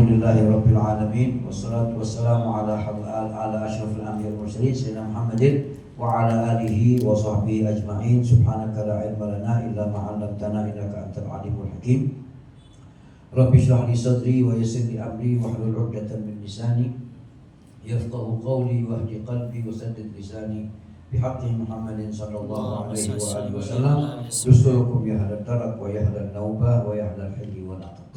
Alhamdulillahirabbil alamin wassalatu wassalamu ala asyrafil anbiya'i wal mursalin sayyidina Muhammadin wa ala alihi wa sahbihi ajma'in. Subhanaka la ilma lana illa ma 'allamtana innaka antal alimul hakim. Rabbi shrah li sadri wa yassir li amri wahlul 'uqdatam min lisani yafqahu qawli wahdi qalbi wa saddid lisani bihaqqi Muhammadin sallallahu alaihi wa alihi wasallam. Dusturukum ya hadal tarak wa ya hadal naubah wa ya hadal hayyi wal aqab.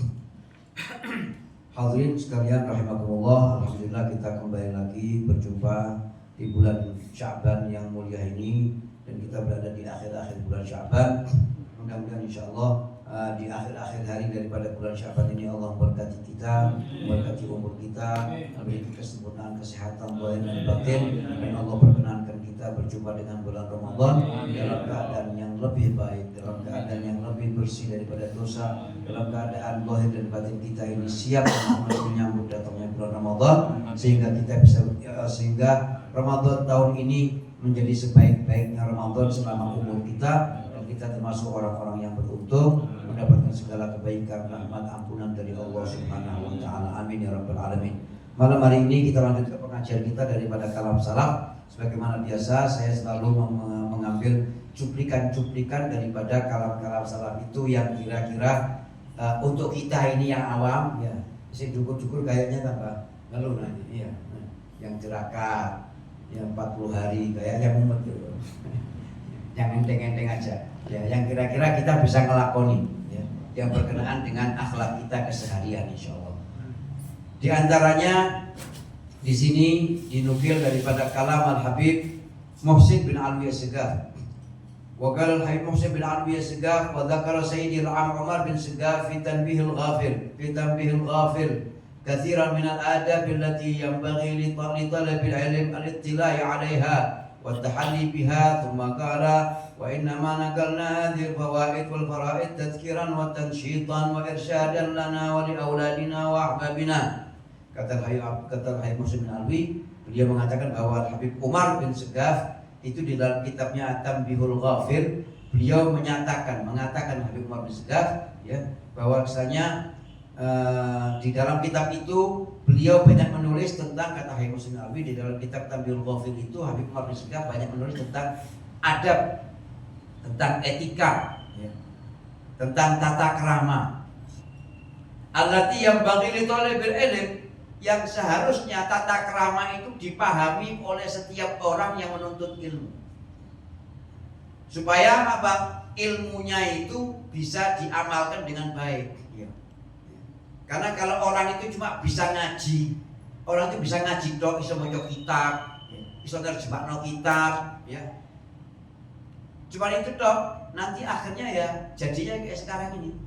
Hadirin sekalian rahimakumullah, alhamdulillah kita kembali lagi berjumpa di bulan Sya'ban yang mulia ini, dan kita berada di akhir-akhir bulan Sya'ban. Mudah-mudahan insyaallah di akhir-akhir hari daripada bulan Sya'ban ini Allah memberkati kita, memberkati umur kita, memberi kesempurnaan kesehatan zahir dan batin, dan Allah perkenankan kita berjumpa dengan bulan Ramadan dalam keadaan yang lebih baik, dalam keadaan yang lebih bersih daripada dosa, dalam keadaan zahir dan batin kita ini siap menyambut datangnya bulan Ramadan, sehingga Ramadan tahun ini menjadi sebaik-baiknya Ramadan selama umur kita, dan kita termasuk orang-orang yang beruntung mendapatkan segala kebaikan, rahmat, ampunan dari Allah Subhanahu wa taala. Amin ya rabbal alamin. Malam hari ini kita lanjut ke pengajian kita daripada kalam salaf. Sebagaimana biasa, saya selalu mengambil cuplikan-cuplikan daripada kalam-kalam salaf itu yang kira-kira untuk kita ini yang awam, ya, si cukur-cukur kayaknya tambah ngeluh nanti, ya, yang tirakat, yang 40 hari kayak yang mumet gitu. Yang enteng-enteng aja, ya, yang kira-kira kita bisa ngelakoni, ya, yang berkenaan dengan akhlak kita keseharian insyaallah. Di antaranya di sini dinukil daripada kalam Al-Habib Muhsin bin Alwi As-Segaf. Wa qala Al-Habib Muhsin bin Alwi As-Segaf wa dzakara Sayyidi Al-Am Umar bin Segaf fi Tanbihil Ghafil kathiran min al-adab allati yanbaghi li talabil ilm al-ittila'i 'alayha wa at-tahalli biha. Thumma qala wa inna ma nakalna hadhihi al-fawaid wal fara'id tadhkiran wa tanshitan wa irshadan lana wa li auladina wa ahbabina. Kata Habib Muhsin bin Alwi, beliau mengatakan bahwa Habib Umar bin Segaf itu di dalam kitabnya Tanbihul Ghafil, beliau mengatakan Habib Umar bin Segaf, ya, bahwasanya di dalam kitab itu beliau banyak menulis tentang, kata Habib Muhsin bin Alwi, di dalam kitab Tanbihul Ghafil itu Habib Umar bin Segaf banyak menulis tentang adab, tentang etika, ya, tentang tata krama. Allati yang bagi li thalabil ilm, yang seharusnya tata krama itu dipahami oleh setiap orang yang menuntut ilmu, supaya apa? Ilmunya itu bisa diamalkan dengan baik, ya. Karena kalau orang itu cuma bisa ngaji, orang itu bisa ngaji dok, bisa maca kitab, bisa nerjemahno kitab, ya, cuma itu dok, nanti akhirnya ya jadinya kayak sekarang ini,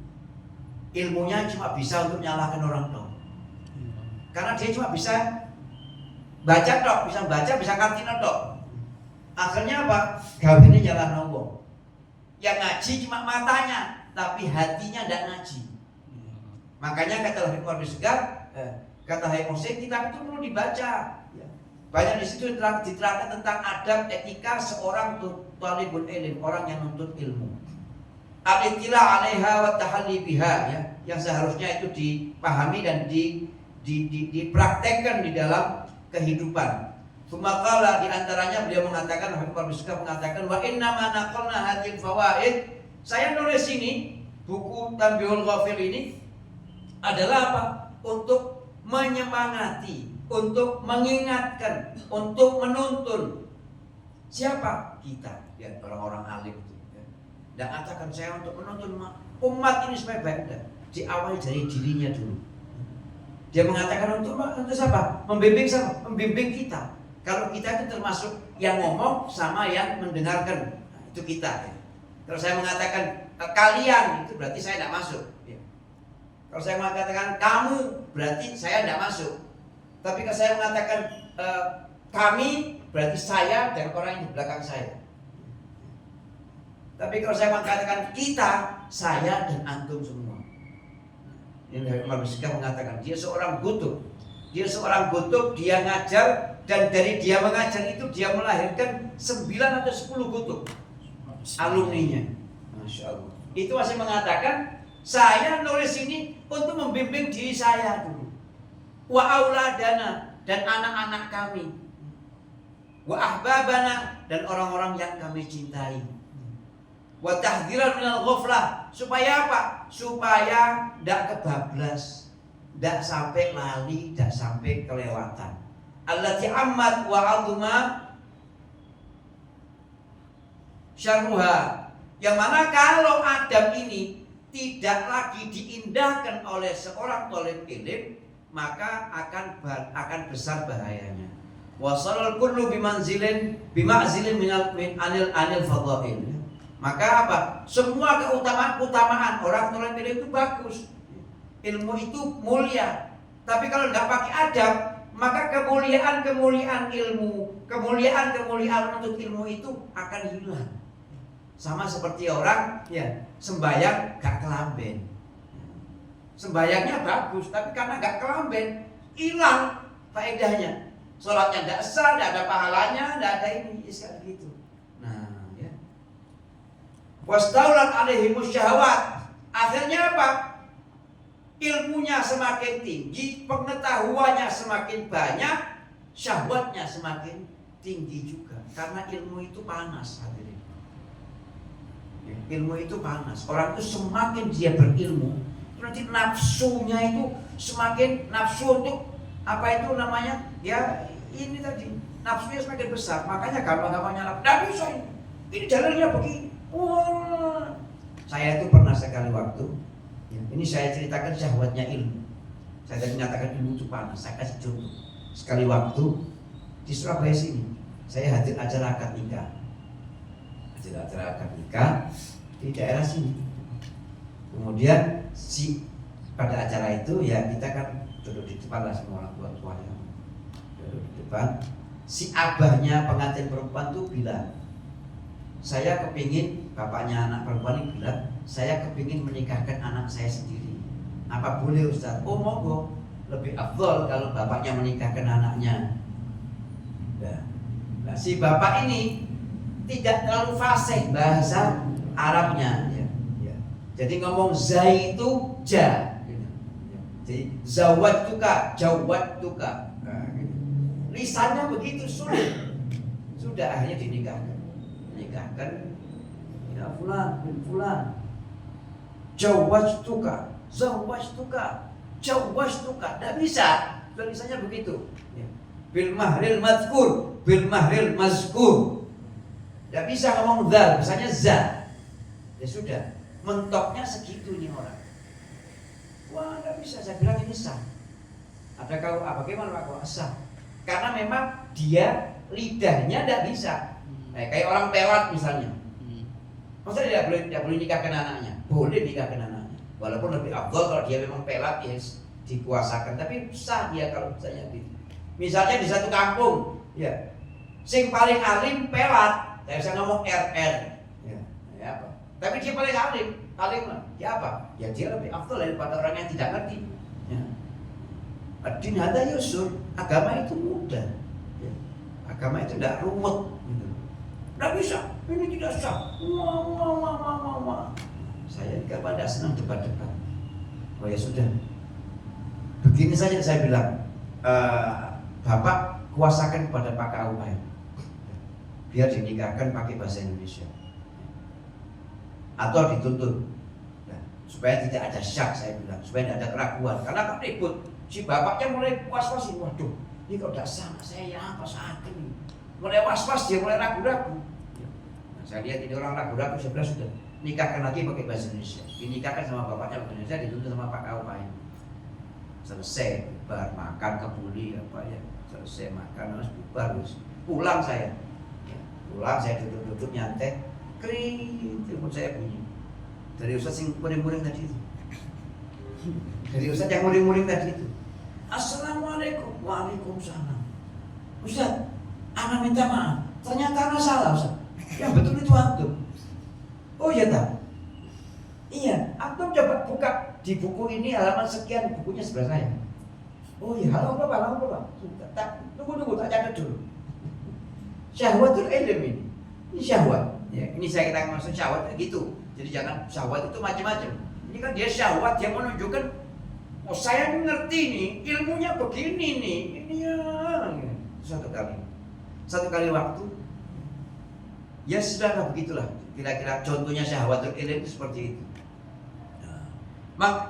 ilmunya cuma bisa untuk nyalahkan orang dok. Karena dia cuma bisa baca tok, bisa baca, bisa kantina tok. Akhirnya apa? Gawene jalan nombong. Yang ngaji cuma matanya, tapi hatinya tidak ngaji. Makanya kata Habib Umar bin Segaf, kata Habib Muhsin, kitab itu perlu dibaca. Banyak di situ diterangkan tentang adab etika seorang talibul ilm, orang yang menuntut ilmu. Al-ittila 'alaiha wa tahalli biha, ya, yang seharusnya itu dipahami dan dipraktekkan di dalam kehidupan. Sumakala di antaranya beliau mengatakan, Habib Umar bin Segaf mengatakan, wa inna ma naqalna hadhil fawaid, saya nulis ini buku Tanbihul Ghafil ini adalah apa? Untuk menyemangati, untuk mengingatkan, untuk menuntun. Siapa? Kita, ya, orang-orang alim itu, ya. Dan katakan saya untuk menuntun umat ini supaya baik, diawali dari dirinya dulu. Dia mengatakan untuk siapa? Membimbing siapa? Membimbing kita. Kalau kita itu termasuk yang ngomong sama yang mendengarkan, nah, itu kita, ya. Kalau saya mengatakan kalian, itu berarti saya tidak masuk, ya. Kalau saya mengatakan kamu, berarti saya tidak masuk. Tapi kalau saya mengatakan kami, berarti saya dan orang yang di belakang saya. Tapi kalau saya mengatakan kita, saya dan antum semua. Yang Habib Umar bin Segaf mengatakan dia seorang kutub. Dia seorang kutub, dia ngajar, dan dari dia mengajar itu dia melahirkan 9 atau 10 kutub alumninya. Masya Allah. Itu masih mengatakan saya nulis ini untuk membimbing diri saya dulu. wa auladana, dan anak-anak kami, wa ahbabana, dan orang-orang yang kami cintai, wa tahdziran minal ghaflah, supaya apa? Supaya tidak kebablas, tidak sampai lali, tidak sampai kelewatan. Allati ammat wa azuma syarruha, yang mana kalau Adam ini tidak lagi diindahkan oleh seorang thalib ilm, maka akan besar bahayanya. Wasalul kullu bima'zilin min anil fadhail. Maka apa? Semua keutamaan orang thalib ilm itu bagus. Ilmu itu mulia. Tapi kalau tidak pakai adab, maka kemuliaan ilmu, kemuliaan untuk ilmu itu akan hilang. Sama seperti orang sembahyang gak kelamben. Sembahyangnya bagus, tapi karena gak kelamben, hilang faedahnya. Sholatnya gak sah, gak ada pahalanya, gak ada ini, gitu. Nah, ya. Wastaulat alaihimus syahwat. Akhirnya apa? Ilmunya semakin tinggi, pengetahuannya semakin banyak, syahwatnya semakin tinggi juga. Karena ilmu itu panas, hadirin. Ilmu itu panas. Orang itu semakin dia berilmu, nanti nafsunya itu semakin nafsu untuk apa itu namanya? Ya ini tadi, nafsunya semakin besar. Makanya gampang-gampangnya lapar. Tidak bisa ini jalannya begini. Wah. Saya itu pernah sekali waktu. Ini saya ceritakan syahwatnya ilmu. Saya tadi menyatakan ilmu itu panas. Saya kasih contoh. Sekali waktu di Surabaya sini, saya hadir acara akad nikah. Acara akad nikah di daerah sini. Kemudian pada acara itu ya kita kan duduk di depan lah, semua orang tua yang duduk di depan. Si abahnya pengantin perempuan tuh bilang, saya kepingin, bapaknya anak perempuan ini bilang, saya kepingin menikahkan anak saya sendiri. Apa boleh Ustaz? Oh monggo. Lebih afdol kalau bapaknya menikahkan anaknya. Nah, si bapak ini tidak terlalu fasih bahasa Arabnya. Jadi ngomong zai itu ja. Jadi zawwatuka, jawwatuka. Lisannya begitu sulit. Sudah akhirnya dinikahkan. Ya fulan bin fulan. Jawwatuka, zawwatuka, jawwatuka. Tidak bisa. Tulisannya begitu. Bil mahril madhkur, bil mahril mazkur. Tidak bisa ngomong dzal, misalnya za. Ya sudah, mentoknya segitu nih orang. Wah, tidak bisa. Saya bilang ini sah. Ada kau bagaimana Pak kok sah? Karena memang dia lidahnya tidak bisa. Kayak orang pelat misalnya. Maksudnya tidak boleh nikahkan anaknya. Boleh nikahkan anaknya. Walaupun lebih afdal kalau dia memang pelat ya dikuasakan. Tapi sah dia kalau misalnya gitu. Misalnya di satu kampung, ya, sing paling alim pelat. Saya bisa ngomong RR. Ya apa? Tapi dia paling alim lah. Ya apa? Ya dia lebih afdal daripada orang yang tidak ngerti. Ya. Ad-din hadza yusur. Agama itu mudah. Ya. Agama itu tidak rumit. Gitu. Tidak bisa. Ini tidak sah. Wah. Saya juga pada senang debat-debat. Oh ya sudah. Begini saja saya bilang. Bapak kuasakan kepada Pak KUA biar dinikahkan pakai bahasa Indonesia atau dituntut supaya tidak ada syak, saya bilang, supaya tidak ada keraguan. Karena kan ribut, si bapaknya mulai was-wasin, waduh ini kalau tidak sama saya ya apa saat ini, mulai was-was, dia mulai ragu-ragu. Saya lihat ini orang ragu-ragu, saya bilang sudah nikahkan lagi pakai bahasa Indonesia, dinikahkan sama bapaknya bahasa Indonesia, dituntut sama Pak KUA. Selesai bubar, makan kebuli apa ya, selesai makan harus bubar, pulang saya. Pulang saya duduk-duduk nyantai, kering, telepon saya bunyi. Dari Ustaz yang muring-muring tadi itu. Dari Ustaz yang muring-muring tadi itu. Assalamualaikum. Waalaikumsalam. Ustaz, ana minta maaf. Ternyata ana salah Ustaz. Yang betul itu antum. Oh iya tak? Iya, antum coba buka di buku ini halaman sekian, bukunya sebelah saya. Oh iya, halaman berapa? Tunggu, tak catat dulu. Syahwatul ilm ini syahwat. Ya, ini saya kira maksud syahwat itu gitu. Jadi jangan syahwat itu macam-macam. Ini kan dia syahwat, dia menunjukkan Oh saya ngerti nih, ilmunya begini nih, ini ya. Satu kali waktu, ya sudahlah begitulah. Kira-kira contohnya syahwatul ilm seperti itu.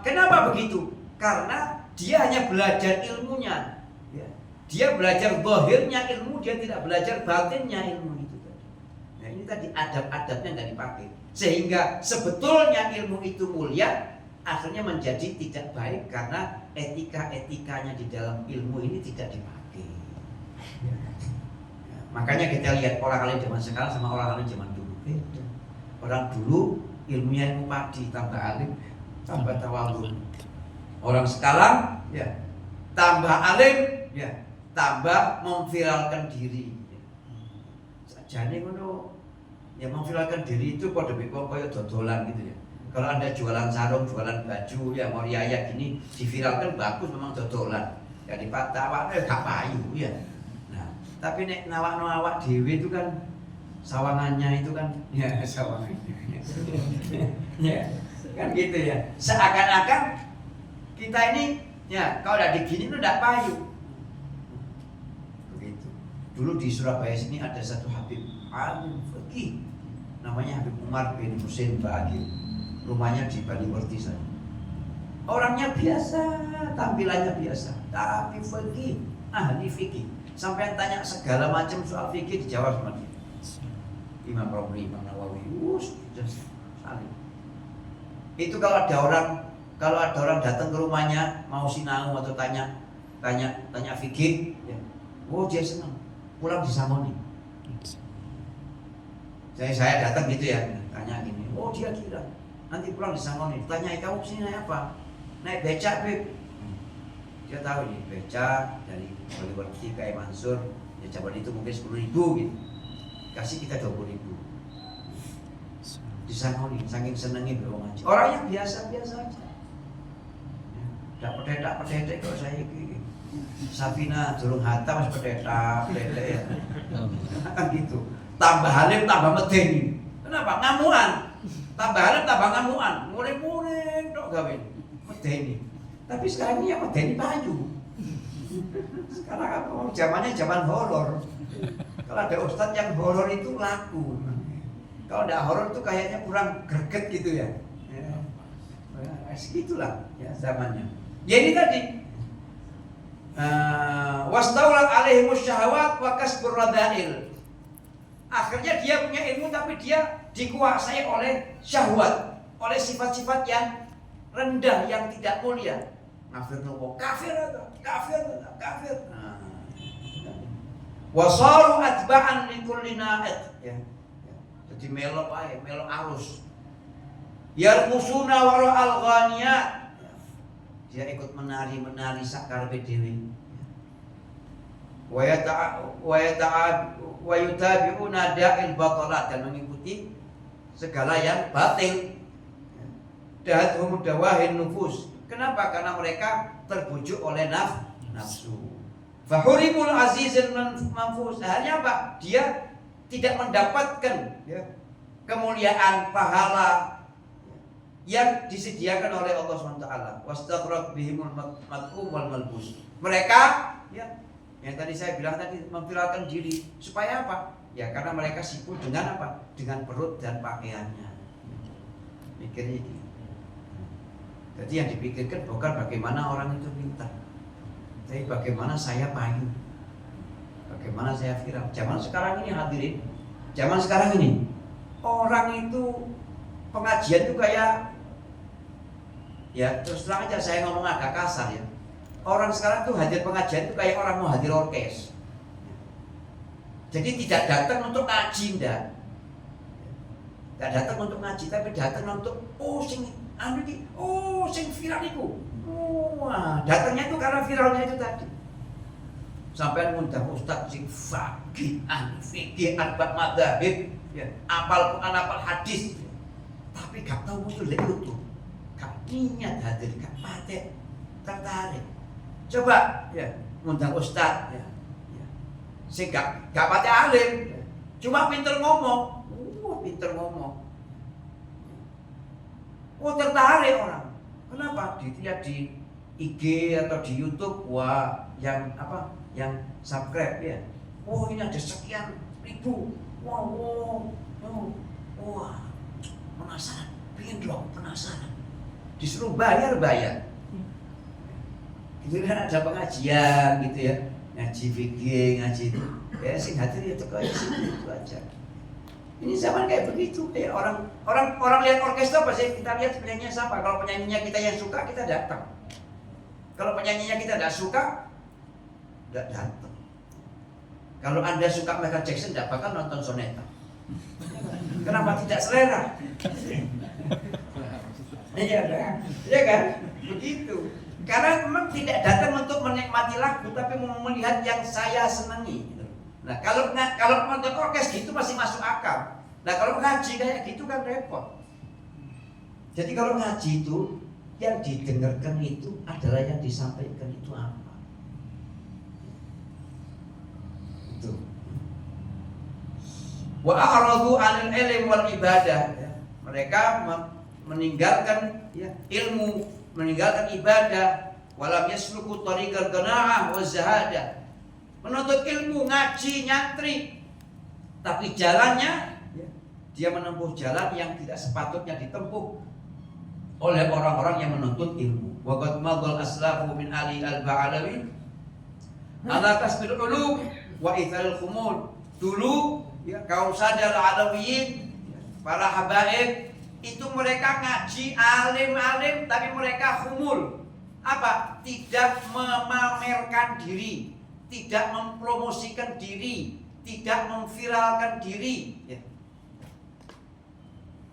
Kenapa begitu? Karena dia hanya belajar ilmunya, ya. Dia belajar zahirnya ilmu, dia tidak belajar batinnya ilmu itu tadi. Nah ini tadi adab-adabnya nggak dipakai, sehingga sebetulnya ilmu itu mulia, akhirnya menjadi tidak baik karena etika-etikanya di dalam ilmu ini tidak dipakai. Ya. Makanya kita lihat orang alim zaman sekarang sama orang alim zaman dulu. Orang dulu ilmunya ilmu padi, tambah alim, tambah tawadhu. Orang sekarang ya tambah alim, ya tambah memviralkan diri. Sajane ngono. Ya memviralkan diri itu pada koyo dodolan gitu ya. Kalau Anda jualan sarung, jualan baju, ya mau riaya gini, diviralkan bagus memang dodolan. Jadi patah gak payu ya. Tapi nek nawakno awak dhewe itu kan sawangannya itu kan ya sawangannya. Ya, kan gitu ya. Seakan-akan kita ini ya kalau udah digini itu enggak payu. Begitu. Dulu di Surabaya sini ada satu Habib alim fikih namanya Habib Umar bin Husain Bagir. Rumahnya di Baliwerti sana. Orangnya biasa, tampilannya biasa, tapi fikih, ahli fikih. Sampai tanya segala macam soal fikih dijawab sama dia. Imam Romli, Imam Nawawi, saling. Itu kalau ada orang datang ke rumahnya mau sinau atau tanya fikih, ya. Oh dia senang, pulang disangoni. Saya datang gitu ya, tanya gini, oh dia kira nanti pulang disangoni. Tanya kamu sini naik apa? Naik becak, Beb. Dia tahu nih becak dari Baliwerti kayak Mansur, ya zaman itu mungkin 10.000 gitu. Kasih kita 20.000. Disangoni, saking senengnya belum aja. Orangnya biasa-biasa aja. Dak pedek kalau saya gitu. Safina durung hatam mas pedek ya. Kan gitu. Tambah halim tambah medeni. Kenapa? Ngamuan. Tambah halim tambah ngamuan. Mulai tok gawe. Medeni. Tapi sekarang ini yang medeni payu. Sekarang apa? Zamannya zaman horor. Kalau ada ustadz yang horor itu laku. Kalau ada horor itu kayaknya kurang greget gitu ya. Segitulah ya zamannya. Ya ini tadi. Wastaulat alaihimus syahawat wa kasbur radha'il. Akhirnya dia punya ilmu tapi dia dikuasai oleh syahwat, oleh sifat-sifat yang rendah, yang tidak mulia. Kafir nopo, kafir. Wasaru atba'an likulli na'id. Ya. Jadi melok ae, melok arus. Yarmusuna wara'al ghaniyat. Dia ikut menari sakarepe dhewe. Wa yutabi'una da'il batalat, dan mengikuti segala yang batil. Dahathum dawahin nufus. Kenapa? Karena mereka terbujuk oleh nafsu. Fahurimul azizil manfus. Akhirnya apa? Dia tidak mendapatkan kemuliaan pahala yang disediakan oleh Allah SWT. Wastaghraq bihimul mat'um wal malbus. Mereka yang tadi saya bilang tadi memviralkan diri supaya apa? Ya karena mereka sibuk dengan apa? Dengan perut dan pakaiannya. Mikirnya gitu. Jadi yang dipikirkan bukan bagaimana orang itu pintar, tapi bagaimana saya payu, bagaimana saya viral. Zaman sekarang ini hadirin, zaman sekarang ini orang itu pengajian itu kayak, ya terus terang aja saya ngomong agak kasar ya. Orang sekarang tuh hadir pengajian itu kayak orang mau hadir orkes. Jadi tidak datang untuk ngaji, tidak datang untuk ngaji, tapi datang untuk sing viral itu. Wah, datangnya itu karena viralnya itu tadi. Sampai ngundang ustaz sing faqih, fikih, arba' madzhab, ya, apal Quran, apal hadis. Tapi gak tahu muncul dari YouTube. Gak niat hadir, gak patek tertarik. Coba ya, ngundang ustaz ya. Sing gak patek alim, cuma pinter ngomong. Pinter ngomong. Tertarik orang. Kenapa? Dia IG atau di YouTube, wah yang apa? Yang subscribe ya. Oh ini ada sekian ribu. Wah, penasaran, pengen dong, penasaran. Disuruh bayar. Itu kan ada pengajian gitu ya, ngaji fikih, ngaji itu. Ya sing hadir ya teko itu aja. Ini zaman kayak begitu. Ya, orang lihat orkestra pasti kita lihat penyanyinya siapa. Kalau penyanyinya kita yang suka, kita datang. Kalau penyanyinya kita tidak suka, tidak datang. Kalau Anda suka Michael Jackson, tidak bakal nonton Soneta. Kenapa tidak selera? Iya kan? Begitu. Karena memang tidak datang untuk menikmati lagu, tapi mau melihat yang saya senangi. Nah, kalau nonton orkes gitu masih masuk akal. Nah, kalau ngaji kayak gitu kan repot. Jadi kalau ngaji itu yang didengarkan itu adalah yang disampaikan itu apa? Itu. Wa a'radu 'anil ilmi wal ibadah. Mereka meninggalkan ilmu, meninggalkan ibadah, walam yasluku tariqal qanaah wa zahadah. Menuntut ilmu, ngaji, nyantri, tapi jalannya dia menempuh jalan yang tidak sepatutnya ditempuh oleh orang-orang yang menuntut ilmu. Wa qad madal aslafu min ali al-ba'alawi ala kasbil ulum wa ithal khumul. Dulu kaum sadar alawiyin, para habaib itu mereka ngaji alim-alim tapi mereka khumul. Apa? Tidak memamerkan diri, tidak mempromosikan diri, tidak memviralkan diri.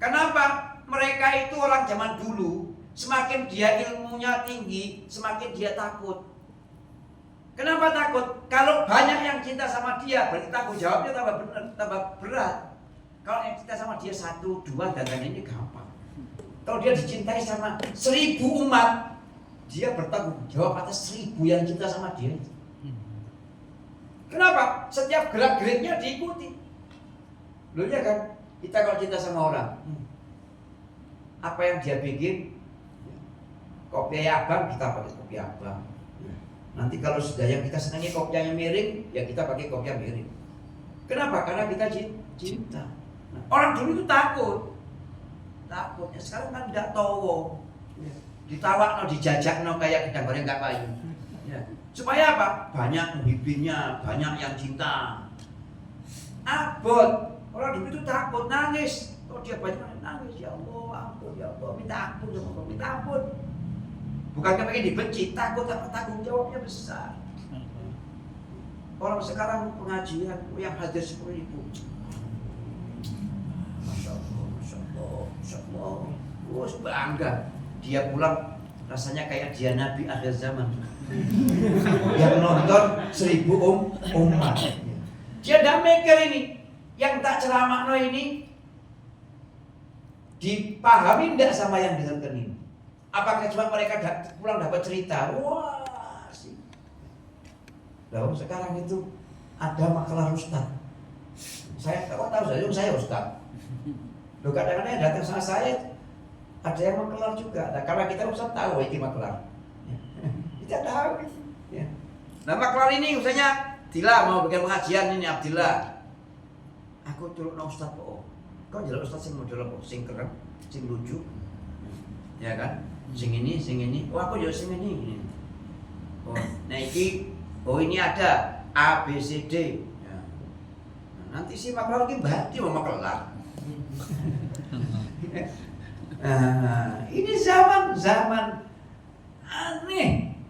Kenapa? Mereka itu orang zaman dulu, semakin dia ilmunya tinggi, semakin dia takut. Kenapa takut? Kalau banyak yang cinta sama dia, berarti tanggung jawabnya tambah berat. Kalau yang cinta sama dia 1, 2, dan ini gampang. Kalau dia dicintai sama 1000 umat, dia bertanggung jawab atas 1000 yang cinta sama dia. Kenapa? Setiap gerak-geriknya diikuti. Loh ya kan? Kita kalau cinta sama orang, apa yang dia bikin, kopi abang, kita pakai kopi abang. Nanti kalau sudah yang kita senangi kopianya miring, ya kita pakai kopi yang miring. Kenapa? Karena kita cinta. Nah, orang dulu itu takutnya sekarang kan tidak tahu. Ditawak no, dijajak no, kayak gedang goreng gak payu. Supaya apa? Banyak bibirnya, banyak yang cinta. Abot. Orang dulu itu takut, nangis. Kalau dia banyak nangis, ya Allah, ampun, ya Allah, minta ampun, ya Allah, minta ampun. Bukan pengen dibenci, takut apa tanggung jawabnya besar. Orang sekarang pengajian yang hadir 10.000. Masya Allah, Masya Allah, Masya Allah. Terus bangga. Dia pulang rasanya kayak dia Nabi akhir zaman. Yang nonton 1000 umat. Dia tidak mikir ini. Yang tak ceramah ini dipahami tidak sama yang dengarkan ini? Apakah cuma mereka pulang dapat cerita? Wah, sih. Lalu sekarang itu ada makalah ustaz. Saya tahu saya ustaz. Loh kadang-kadang yang datang sama saya ada yang makelar juga. Nah, karena kita ustaz tahu ini makelar. Kita tahu. Ya. Nah makelar ini misalnya Dila mau bikin pengajian ini Abdillah. Aku turun no ustaz kok. Kau jelas ustaz sing model apa? Sing keren, sing lucu. Ya kan? Sing ini. Oh aku ya sing ini. Oh, nah ini ada A B C D. Ya. Nah, nanti si makelar ini berarti mau makelar. Ini zaman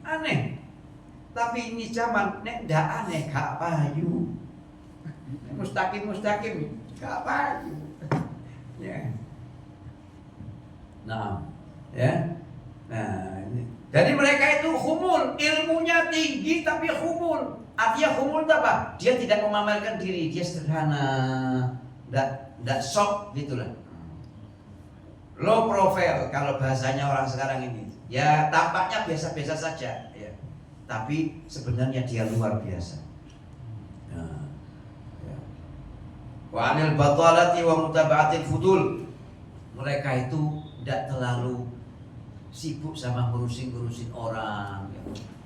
aneh. Tapi ini zaman nek ndak aneh gak payu. Mustaqim gak payu. Ya. Nah, ya. Nah, ini. Jadi mereka itu khumul, ilmunya tinggi tapi khumul. Artinya khumul itu apa? Dia tidak memamerkan diri, dia sederhana, enggak sok gitulah. Low profile kalau bahasanya orang sekarang ini. Ya tampaknya biasa-biasa saja, ya. Tapi sebenarnya dia luar biasa. Nah, ya. Wa anil batalati wa mutaba'atil fudul. Mereka itu tidak terlalu sibuk sama ngurusin orang. Ya.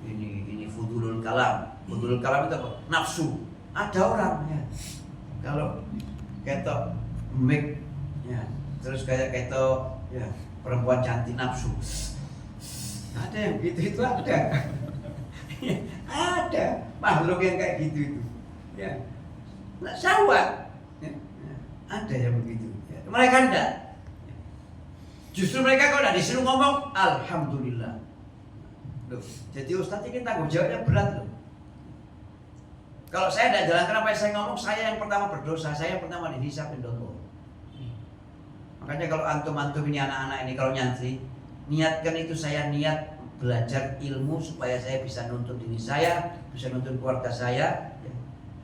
Ini fudulul kalam. Fudulul kalam itu apa? Nafsu. Ada orang ya. Kalau ketok mic ya, terus kayak ketok ya, perempuan cantik nafsu. Ada yang gitu itu ada. Ada makhluk yang kayak gitu itu. Ya. Nah, syahwat. Ya. Ada yang begitu. Ya. Mereka enggak. Justru mereka kalau tidak disuruh ngomong alhamdulillah. Loh, jadi Ustaz ini tanggung jawabnya berat loh. Kalau saya tidak jalankan apa yang saya ngomong, saya yang pertama berdosa, saya yang pertama dihisapin dosa. Makanya kalau antum-antum ini anak-anak ini kalau nyantri, niatkan itu saya niat belajar ilmu supaya saya bisa nuntut diri saya, bisa nuntut keluarga saya, ya,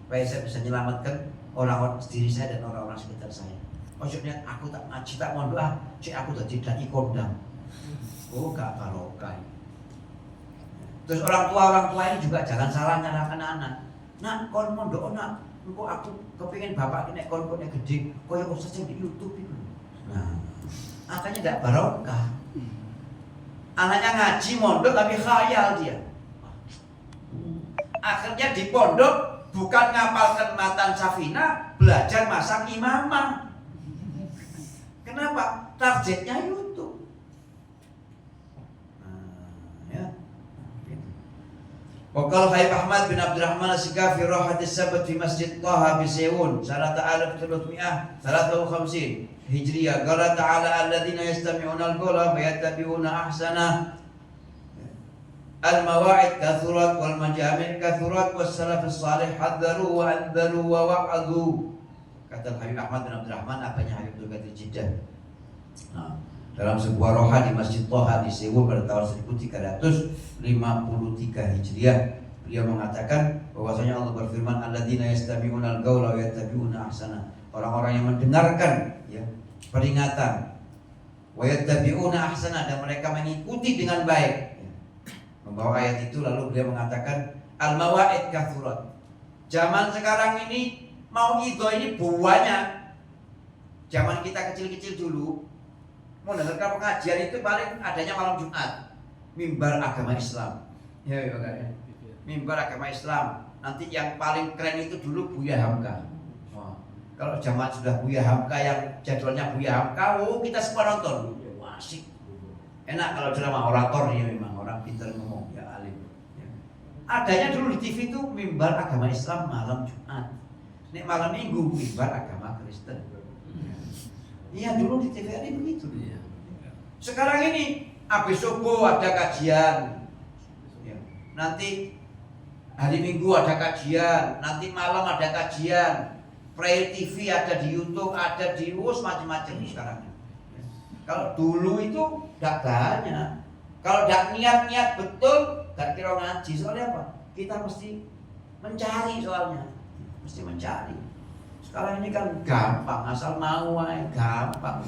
supaya saya bisa menyelamatkan orang-orang diri saya dan orang-orang sekitar saya. Maksudnya aku tak ngaji tak mau doa, cek aku tak dai kondang. Oh gak barokah. Terus orang tua ini juga jangan salah nyalakan anak. Nak kon mondok nak, engko aku kepingin bapak nek kon gede, koyo ustaz yang di YouTube itu. Nah, akhirnya tidak barokah. Anaknya ngaji mondok tapi khayal dia. Akhirnya di pondok bukan ngapalkan matan Safina, belajar masak imamah. Kenapa? Targetnya YouTube. Ya. Wakal Habib Ahmad bin Abdurrahman As-Sikafi rahatis sabat fi Masjid Taha bi Sewun sanata 1353 Hijriyah. Qala ta'ala alladziina yastami'una al-qawla fayattabi'una ahsana. Al-mawa'id kathurat wal majami' kathurat was salafus salih hadzaru wa anzaru wa wa'adhu. Kata Habib Ahmad bin Abdurrahman, apanya Habib Abdul Qadir Jiddah. Nah, dalam sebuah roha di Masjid Taha di Sewul pada tahun 1353 Hijriah, beliau mengatakan bahwasanya Allah berfirman, alladzina yastami'una al-qawla wa yattabi'una ahsana. Orang-orang yang mendengarkan ya, peringatan wa yattabi'una ahsana dan mereka mengikuti dengan baik. Ya. Membawa ayat itu lalu beliau mengatakan al-mawa'id kathurat. Zaman sekarang ini mau itu ini buahnya. Zaman kita kecil-kecil dulu mendengarkan pengajian itu paling adanya malam Jumat, mimbar agama Islam. Ya, ya. Mimbar agama Islam. Nanti yang paling keren itu dulu Buya Hamka. Wah. Kalau zaman sudah Buya Hamka yang jadwalnya Buya Hamka, oh kita semua nonton. Wah, asik. Enak kalau ceramah orator ya, memang orang pintar ngomong ya, alim. Ya. Adanya dulu di TV itu mimbar agama Islam malam Jumat. Nek malam minggu mimbar agama Kristen. Iya dulu di TVRI begitu. Ya. Sekarang ini habis subuh ada kajian. Ya. Nanti hari Minggu ada kajian, nanti malam ada kajian. Prayer TV ada di YouTube, ada di macam-macam sekarang. Ya. Kalau dulu itu gak banyak. Kalau gak niat-niat betul, gak kira ngaji. Soalnya apa? Kita mesti mencari soalnya. Mesti mencari. Sekarang ini kan gampang, asal mau aja gampang.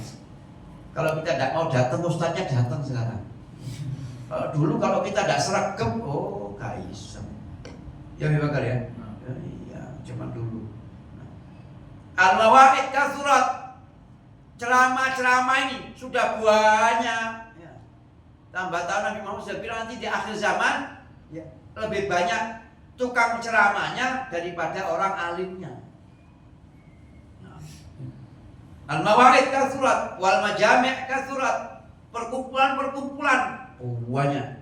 Kalau kita tidak mau datang, ustadznya datang sekarang. Kalau dulu kalau kita tidak seragam, oh gak iseng. Ya memang kali ya. Iya, cuma dulu. Al-mawa'id kathurat. Ceramah-ceramah ini sudah banyak. Ya. Tambah tahun Nabi Muhammad sudah bilang nanti di akhir zaman ya, lebih banyak tukang ceramahnya daripada orang alimnya. Al-mawa'id kathurat wal majami' kathurat. Perkumpulan-perkumpulan banyak.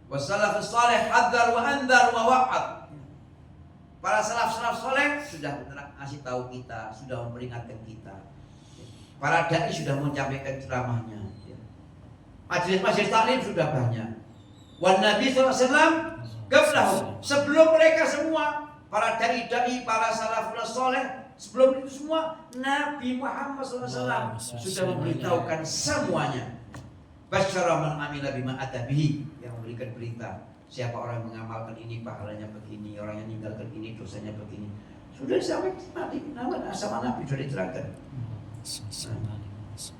Wassalafus salih hadzar wa anzar wa wa'ad. Para salaf-salaf soleh sudah ngasih tahu kita, sudah memperingatkan kita. Para dai sudah menyampaikan ceramahnya. Majelis-majelis taklim sudah banyak. Wan Nabi SAW qablahum, sebelum mereka semua, para dai, para salafus soleh, sebelum itu semua Nabi Muhammad SAW sudah memberitahukan semuanya. Basyara man amila bima atabihi, yang memberikan berita. Siapa orang yang mengamalkan ini pahalanya begini, orang yang meninggalkan ini dosanya begini. Sudah disampaikan sama Nabi sudah diterangkan.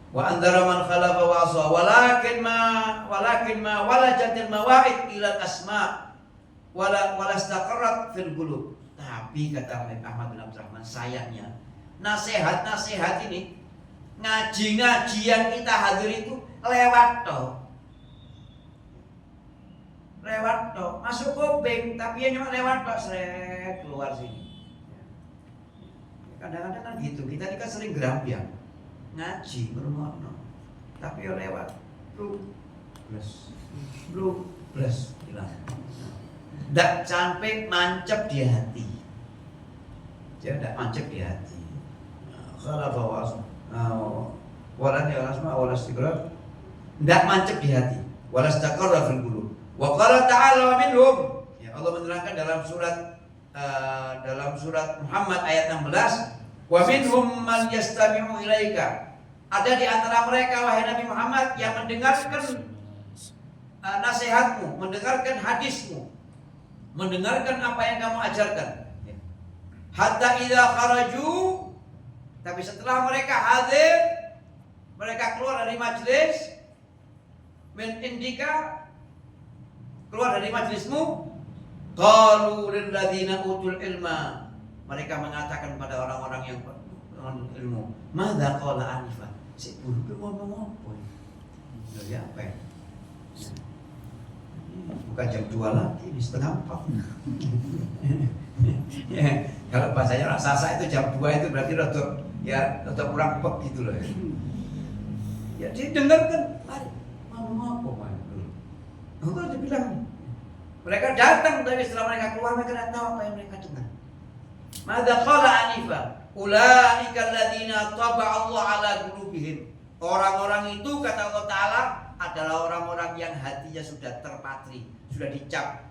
Wa andara man khalafa wa asa walakin ma walajatil mawa'id ila asma wala istaqarrat fil qulub. Tapi kata Habib Ahmad bin Abdurrahman, sayangnya nasihat-nasihat ini Ngaji-ngaji yang kita hadir itu lewat toh. Lewat toh, masuk kuping tapi ya cuma lewat toh, seret keluar sini. Kadang-kadang kan gitu, kita ini kan sering gerampian ngaji bermakna, tapi ya lewat belum hilang. Tidak sampai mancep di hati. Dia tidak mancep di hati. Kalau bawa walan ya asma walas tikrar, tidak mancep di hati. Walas taqarra fil qulub. Wa qala ta'ala minhum. Ya Allah menerangkan dalam surat Muhammad ayat 16, wa minhum man yastami'u ilaika. Ada di antara mereka wahai Nabi Muhammad yang mendengarkan nasihatmu, mendengarkan hadismu, mendengarkan apa yang kamu ajarkan. Hatta idza kharaju, tapi setelah mereka hadir, mereka keluar dari majelis, min indika, keluar dari majelismu, qalu lil ladzina utul ilma, mereka mengatakan pada orang-orang yang ilmu, madza qala anifa, si guru ngomong apa ya? Apa ya? Bukan jam 2 lagi, ini setengah 4. Ya, kalau bahasanya orang Sasa itu jam 2 itu berarti rada kurang pek gitu loh. Ya didengarkan, mari ngomong apa mari dulu. Enggak dibilang. Mereka datang tapi setelah mereka keluar mereka tidak tahu apa yang mereka dengar. Madza qala anifa, ulaika alladziina taba'a Allah 'ala qulubihim. Orang-orang itu kata Allah Ta'ala adalah orang-orang yang hatinya sudah terpatri, sudah dicap,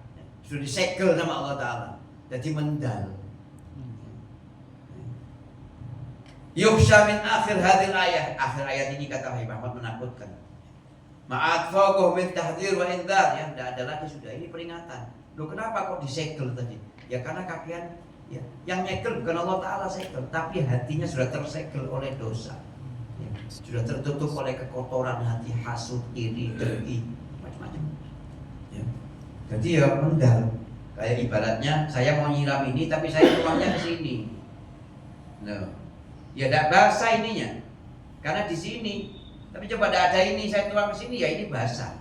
sudah disegel sama Allah Ta'ala, jadi mendal. Yukhsha min akhir hadil ayat. Akhir ayat ini kata Habib Ahmad menakutkan. Ma'at fawqahu min tahdzir wa indar. Ya tidak ada lagi, sudah ini peringatan. Loh kenapa kok disegel tadi? Ya karena kalian ya, yang nyegel bukan Allah Ta'ala segel, tapi hatinya sudah tersegel oleh dosa. Ya, sudah tertutup oleh kekotoran hati, hasud, iri, dengki, macam-macam. Ya. Jadi ya mendal. Kayak ibaratnya saya mau nyiram ini tapi saya tuangnya ke sini. Nah, ya tidak basah ininya. Karena di sini. Tapi coba ada ini saya tuang ke sini ya ini basah.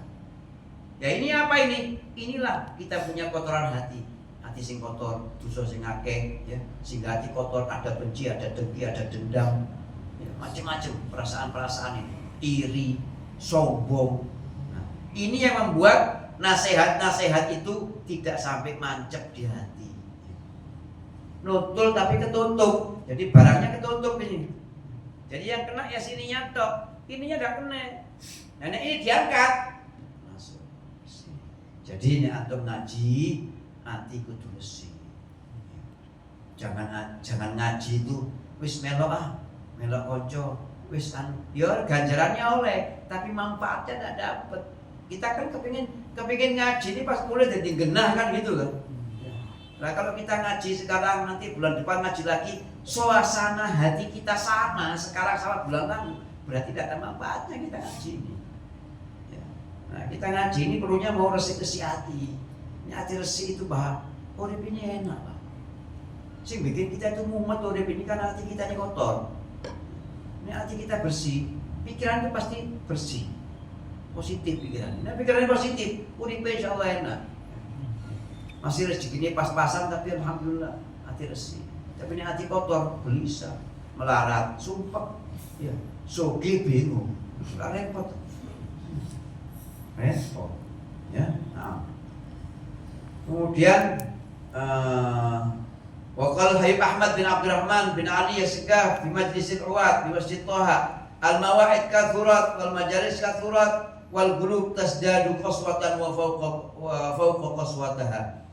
Ya ini apa ini? Inilah kita punya kotoran hati. Hati sing kotor, dosa sing akeh, ya. Sehingga hati kotor, ada benci, ada dengki, ada dendam. Ya, macam-macam perasaan-perasaan ini. Iri, sombong. Nah, ini yang membuat nasihat-nasihat itu tidak sampai mancep di hati. Nutul tapi ketutup. Jadi barangnya ketutup ini. Jadi yang kena ya sininya tok, ininya enggak kena. Nah ini diangkat. Masuk. Jadi ini antum ngaji, hati kudu bersih. Jangan ngaji itu wis melok konco, wis ya ganjarannya oleh, tapi manfaatnya enggak dapat. Kita kan kepingin ngaji ini pas mulai jadi genah kan gitu kan. Nah kalau kita ngaji sekarang nanti bulan depan ngaji lagi, suasana hati kita sama sekarang sama bulan lalu, berarti tidak ada manfaatnya kita ngaji ini. Ya. Nah kita ngaji ini perlunya mau resik-resik hati. Ini hati resik itu bah, urip ini enak lah. Sing bikin kita itu mumet urip ini karena hati kita ini kotor. Ini hati kita bersih, pikiran itu pasti bersih. Positif pikiran. Nah pikirannya positif, urip insyaallah enak. Masih rezekinya pas-pasan tapi alhamdulillah hati resik. Tapi ini hati kotor, gelisah, melarat, sumpah, ya, soge bingung, repot, ya. Nah. Kemudian Waqal Habib Ahmad bin Abdurrahman bin Ali Yasikah di Majlisil Uwad di Masjid Toha, al-mawa'id kathurat wal majalis kathurat wal gulub tasdadu qaswatan wa fawqa qaswataha.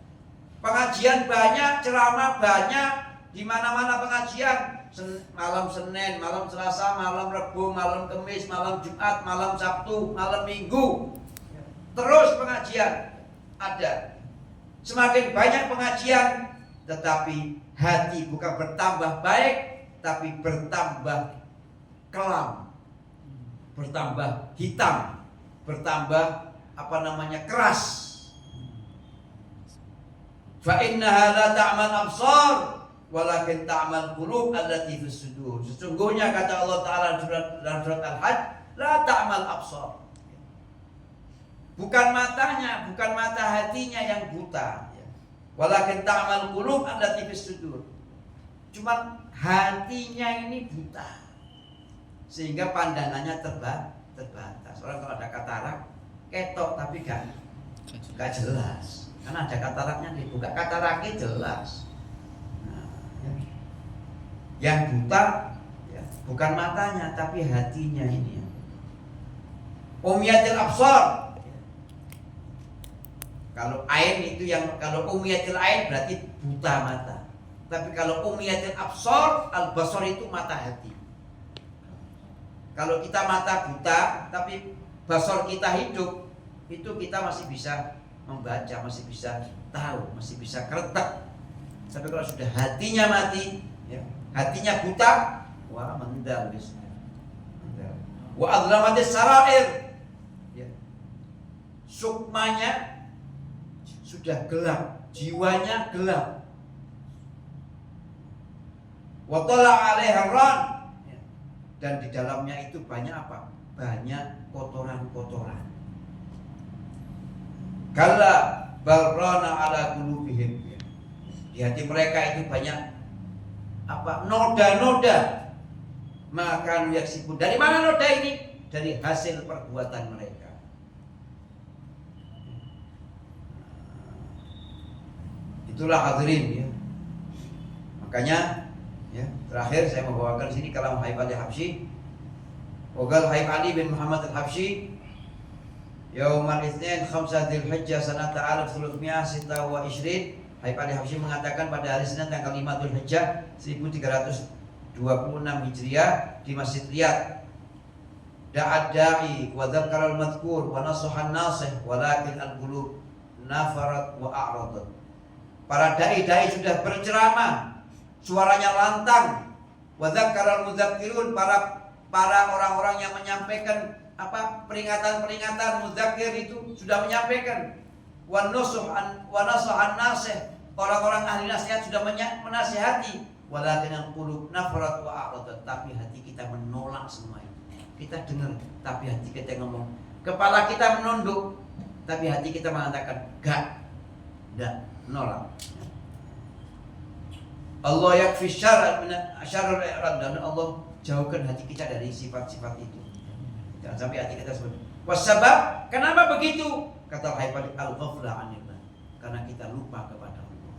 Pengajian banyak, ceramah banyak, di mana-mana pengajian, malam Senin, malam Selasa, malam Rabu, malam Kamis, malam Jumat, malam Sabtu, malam Minggu. Terus pengajian ada. Semakin banyak pengajian, tetapi hati bukan bertambah baik, tapi bertambah kelam, bertambah hitam, bertambah keras. Fa innaha la ta'mal absar walakin ta'mal qulub allati fis sudur. Sesungguhnya kata Allah Ta'ala dalam surat Al-Hajj, la ta'mal absar. Bukan matanya, bukan mata hatinya yang buta. Walakin ta'mal qulub allati fis sudur. Cuman hatinya ini buta, sehingga pandangannya terbatas. Orang kalau ada katarak, ketok tapi gak jelas. Karena ada kataraknya dibuka, kataraknya jelas. Nah, yang buta ya, bukan matanya tapi hatinya ini. Umyatil absar. Kalau ain itu kalau umyatil ain berarti buta mata. Tapi kalau umyatil absar, al-basar itu mata hati. Kalau kita mata buta tapi basar kita hidup, itu kita masih bisa membaca, masih bisa tahu, masih bisa keretak. Tapi kalau sudah hatinya mati, ya, hatinya buta, wah mendal bisnya. Wa adzlamatis sarair. Ya. Sukmanya sudah gelap, jiwanya gelap. Wa tala 'alaiha ran. Dan di dalamnya itu banyak apa? Banyak kotoran-kotoran. Kalla barrana ala qulubihim. Di hati mereka itu banyak apa? Noda-noda. Maka yaksibun. Dari mana noda ini? Dari hasil perbuatan mereka. Itulah hadirin ya. Makanya ya, terakhir saya membawakan sini kalam Habib Ali Habsyi. Wagal Habib Ali bin Muhammad Al-Habsyi Yaumal Itsnin 5 Dzulhijjah sanata 1326. Habib Ali Habsyi mengatakan pada hari Senin tanggal 5 Dzulhijjah 1326 Hijriah di Masjid Riyadh. Da'ad da'i wa dzakara al-madhkur wa nasaha an-nasih walakin al-qulub nafarat wa a'radat. Para dai-dai sudah berceramah, suaranya lantang. Wa dzakara al-mudzakirun, para orang-orang yang menyampaikan apa peringatan-peringatan mudzakir itu sudah menyampaikan. Wa nasaha an-nasih, orang-orang ahli nasihat sudah menasihati. Walakin al-qulub nafarat wa a'radat, tapi hati kita menolak semua itu. Kita dengar tapi hati kita ngomong. Kepala kita menunduk tapi hati kita mengatakan enggak, nolak. Allah yakfi syar'al i'rad, dan Allah jauhkan hati kita dari sifat-sifat itu. Jangan sampai hati kita seperti wasabab. Kenapa begitu? Kata Habib al-ghaflah anillah, karena kita lupa kepada Allah.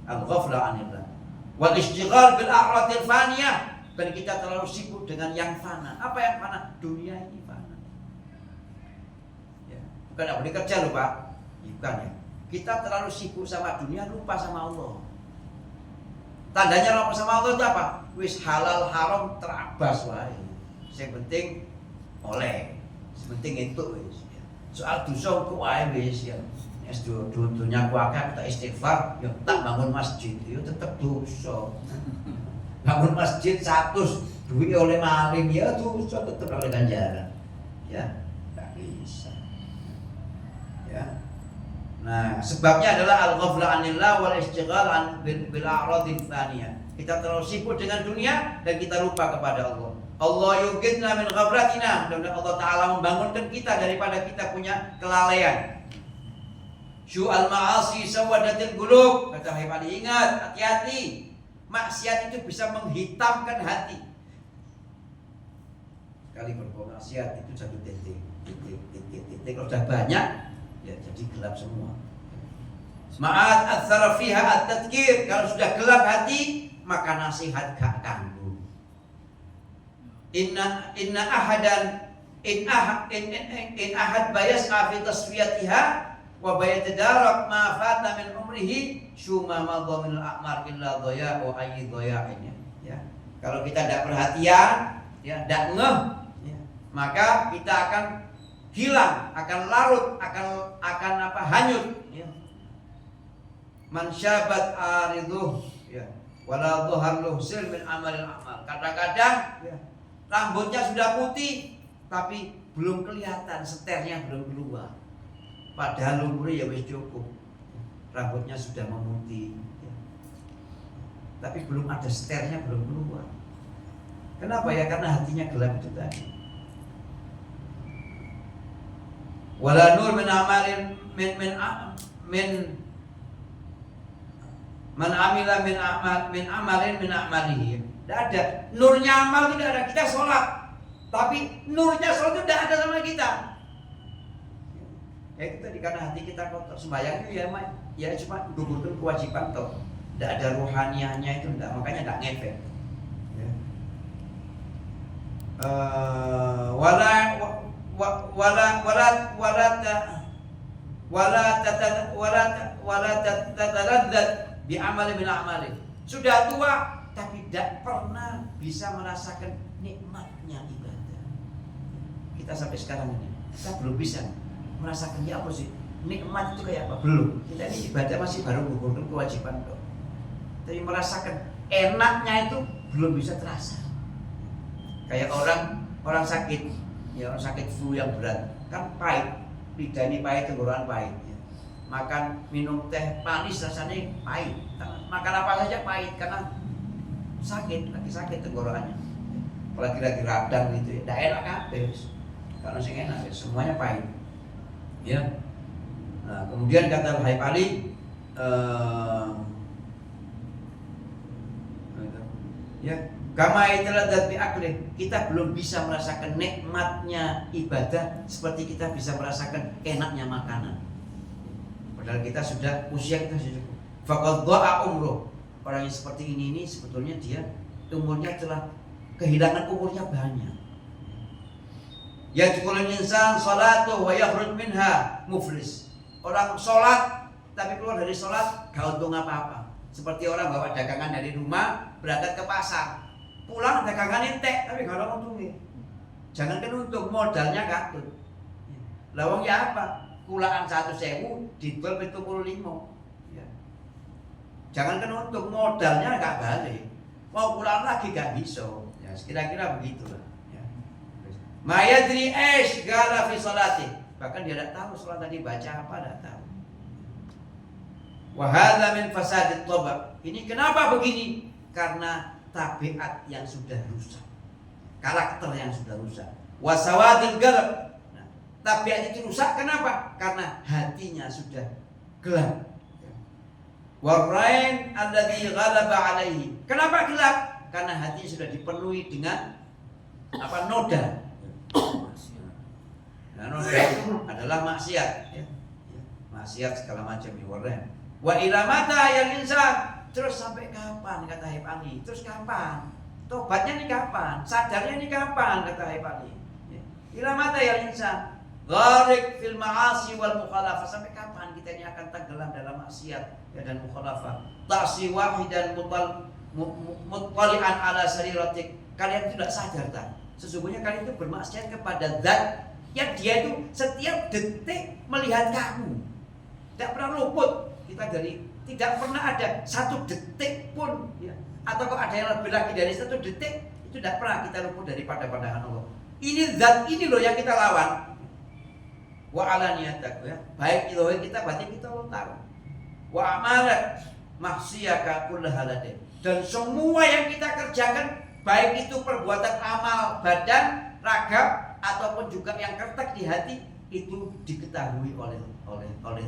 Al-ghaflah anillah wal ishtighal bil a'radil faniyah, dan kita terlalu sibuk dengan yang fana. Apa yang fana? Dunia ini fana. Ya, bukan enggak boleh kerja loh Pak. Bukan ya. Kita terlalu sibuk sama dunia, lupa sama Allah. Tandanya lupa sama Allah itu apa? Wis halal haram terabas wae. Yang penting oleh, yang penting itu wis. Soal dosa ku wae wis ya. Wis dunya ku akeh tak istighfar, ya tak bangun masjid, ya tetep dosa. Bangun masjid 100 duit oleh maling, ya dosa tetep oleh ganjaran. Ya, tak bisa. Ya. Nah, sebabnya adalah al-ghaflah anillah wal ishtighal bil a'radil tsaniyah. Kita terlalu sibuk dengan dunia dan kita lupa kepada Allah. Allah yughidna min ghaflatina, dan Allah Ta'ala membangunkan kita daripada kita punya kelalaian. Syu'al ma'asi sawadatil qulub, kata Habib Ali, ingat, hati-hati. Maksiat itu bisa menghitamkan hati. Sekali berbuat maksiat itu satu titik. Kalau sudah banyak, ya jadi gelap semua. Ma'at atsara fiha at-tadhkir, kalau sudah gelap hati, maka nasihat gak kanggu. Inna ahadan in ahad bayas'a fi tasfiyatiha wa bayatadarak ma fata min umrihi syuma madha min al-a'mar illa dhaya wa ayyi dhaya'in. Ya. Kalau kita tidak perhatian, ya tidak ngeh, ya, maka kita akan hilang, akan larut, akan apa? Hanyut, ya. Man syabat ariduh, ya. Wala dhuhar luhsil min amalil amal. Kadang-kadang ya, rambutnya sudah putih tapi belum kelihatan, seternya belum keluar. Padahal umurnya ya wis cukup. Rambutnya sudah memutih. Ya. tapi belum ada seternya, belum keluar. Kenapa ya? Karena hatinya gelap itu tadi. Wala nur min amalin man amila min amalihi. Tidak ada nurnya amal, tidak ada. Kita sholat, tapi nurnya sholat itu tidak ada sama kita. Ya itu tadi, karena hati kita kotor. Sembahyang itu ya cuma gugurkan kewajiban toh. Tidak ada rohaniahnya itu, tidak. Makanya tidak ngefek. Ya. Wala tataladzad bi amali min amali. Sudah tua tapi tidak pernah bisa merasakan nikmatnya ibadah. Kita sampai sekarang ini kita belum bisa merasakan ya apa sih nikmat itu kayak apa, belum. Kita ini ibadah masih baru mengumpulkan kewajiban kok. Tapi merasakan enaknya itu belum bisa terasa. Kayak orang sakit, ya orang sakit flu yang berat kan pahit, lidah ini pahit, tenggorokan pahit. Ya. Makan minum teh manis rasanya pahit, makan apa saja pahit karena lagi sakit tenggorokannya. Apalagi lagi radang gitu ya, tidak enak habis. Karena sing enak ya, semuanya pahit. Ya. Nah, kemudian kata Al-Hayb Ali, ya, kama italadat bi akli, kita belum bisa merasakan nikmatnya ibadah seperti kita bisa merasakan enaknya makanan. Padahal kita sudah usia kita sudah cukup. Faqad dha'a umruh. Orang yang seperti ini sebetulnya dia umurnya telah kehilangan umurnya banyak. Yadkhulul insan salatu wa yakhruj minha muflis. Orang sholat tapi keluar dari sholat gak untung apa-apa. Seperti orang bawa dagangan dari rumah berangkat ke pasar, pulang dagangan entek tapi gak ada untungnya. Jangankan untung, modalnya katut. Lawang ya apa? Kulaan 1.000 dijual 75. Ya. Jangankan untung, modalnya gak balik. Mau pulang lagi gak bisa. Ya, kira-kira begitulah. Mayadri aish gala fi salati. Bahkan dia tidak tahu sholat tadi baca apa, tidak tahu. Wa hadza min fasadit tabaq. Ini kenapa begini? Karena tabiat yang sudah rusak. Karakter yang sudah rusak. Wa sawadil qalb. Nah, tabiat itu rusak kenapa? Karena hatinya sudah gelap. Wa rain alladhi ghalaba alaihi. Kenapa gelap? Karena hatinya sudah dipenuhi dengan noda. Nah, noda itu adalah maksiat, ya. Maksiat segala macam ya. Wa ila mata ya insan. Terus sampai kapan kata Hayb Ali? Terus kapan? Tobatnya nih kapan? Sadarnya nih kapan kata Hayb Ali? Ya. Ila mata ya insan. Gharik fil ma'asi wal mukhalafah. Sampai kapan kita ini akan tenggelam dalam maksiat ya, dan mukhalafah? Ta'si wahidan muttali'an ala sariratik. Kalian tidak sadar tak? Sesungguhnya kalian itu bermaksiat kepada zat yang dia itu setiap detik melihat kamu. Tidak pernah luput kita dari, tidak pernah ada satu detik pun ya. Atau kalau ada yang lebih lagi dari satu detik, itu tidak pernah kita luput daripada pandangan Allah. Ini zat ini loh yang kita lawan. Wa alaniyatak ya. Baik itu kita berarti kita tahu. Wa amalat mahsiyaka kullahalade. Dan semua yang kita kerjakan, baik itu perbuatan amal badan, ragam ataupun juga yang kertek di hati, itu diketahui oleh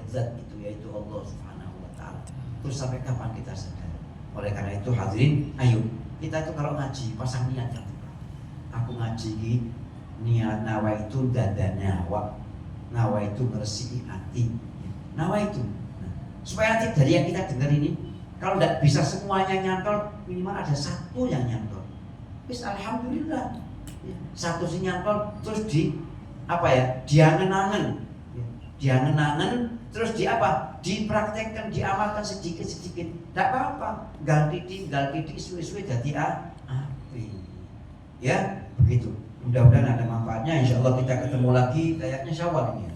zat itu, yaitu Allah Subhanahu wa taala. Terus sampai kapan kita sadar? Oleh karena itu hadirin, ayo kita itu kalau ngaji pasang niat. Aku ngaji ini niat nawa itu dadanawa. Nawa itu meresiki hati. Nawa itu. Nah, supaya nanti dari yang kita dengar ini, kalau tidak bisa semuanya nyantol, minimal ada satu yang nyantol. Bis alhamdulillah. Satu sing nyantol terus diangen-angen. Diangen-angen terus dipraktekkan, diamalkan sedikit-sedikit. Tidak apa-apa. Ganti suwe-suwe jadi api. Ya, begitu. Mudah-mudahan ada manfaatnya. Insyaallah kita ketemu lagi kayaknya Syawal ini.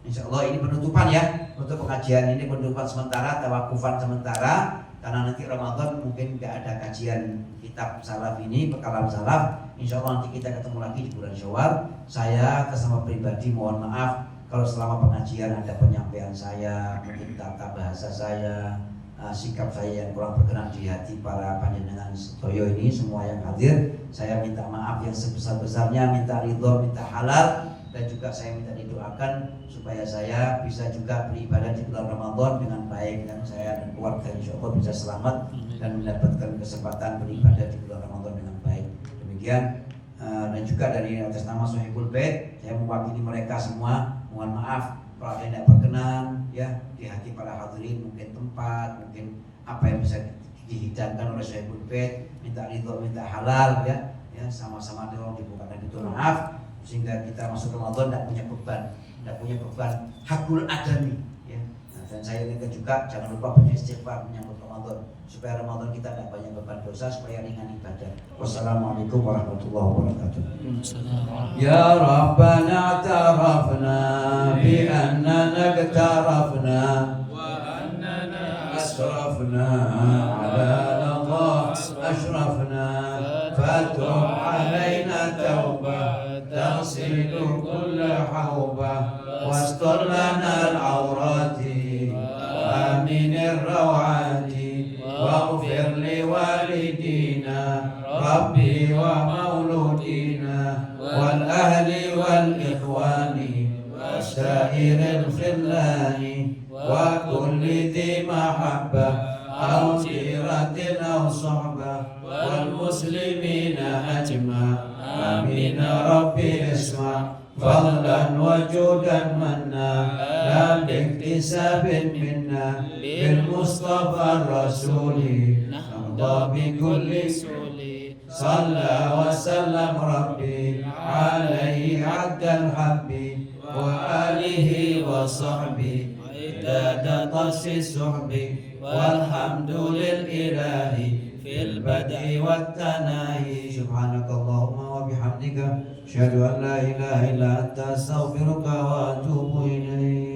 Insyaallah ini penutupan ya. Untuk pengajian ini penutupan sementara, tawakufan sementara. Karena nanti Ramadan mungkin nggak ada kajian kitab salaf ini, pekalam salaf. Insya Allah nanti kita ketemu lagi di bulan Syawal. Saya kesama pribadi mohon maaf kalau selama pengajian ada penyampaian saya, mungkin tata bahasa saya sikap saya yang kurang berkenan di hati para panjenengan sedaya ini semua yang hadir. Saya minta maaf yang sebesar-besarnya, minta ridho, minta halal, dan juga saya minta didoakan supaya saya bisa juga beribadah di bulan Ramadan dengan baik, dan saya dan keluarga insya Allah bisa selamat dan mendapatkan kesempatan beribadah di bulan Ramadan dengan baik. Demikian. Dan juga dari atas nama Sohibul Bait, saya mewakili mereka semua. Mohon maaf kalau tidak berkenan ya di hati para hadirin, mungkin tempat, mungkin apa yang bisa dihidangkan oleh Sohibul Bait, minta ridho, minta halal ya sama-sama tolong dibukakan itu maaf, sehingga kita masuk Ramadan tidak punya beban hakul adami ya. Dan saya ingatkan juga jangan lupa punya istighfar menyambut Ramadan supaya Ramadan kita tidak banyak beban dosa, supaya ringan ibadah. Wassalamualaikum warahmatullahi wabarakatuh. Ya Rabbana tarafna bi annana iktarafna wa annana asrafna ala Allah ashrafna fatub alaina tawbah taghsilu kulla hawbah wastur lana al-awrati wa aminir rawati واغفر لوالدينا ربي ومولودينا والأهل والإخوان وسائر الخلان وكل ذي محبة أو جيرة أو صحبة والمسلمين أجمع آمين ربي اسمع فضلا وجودا منا لا باكتساب منا بالمصطفى الرسول نرضى بكل سول صلى وسلم ربي عليه عد الحب وآله وصحبه عداد طرس السحب والحمد للإله في البدء والتناهي سبحانك اللهم وبحمدك أشهد أن لا إله إلا أنت أستغفرك وأتوب إليك.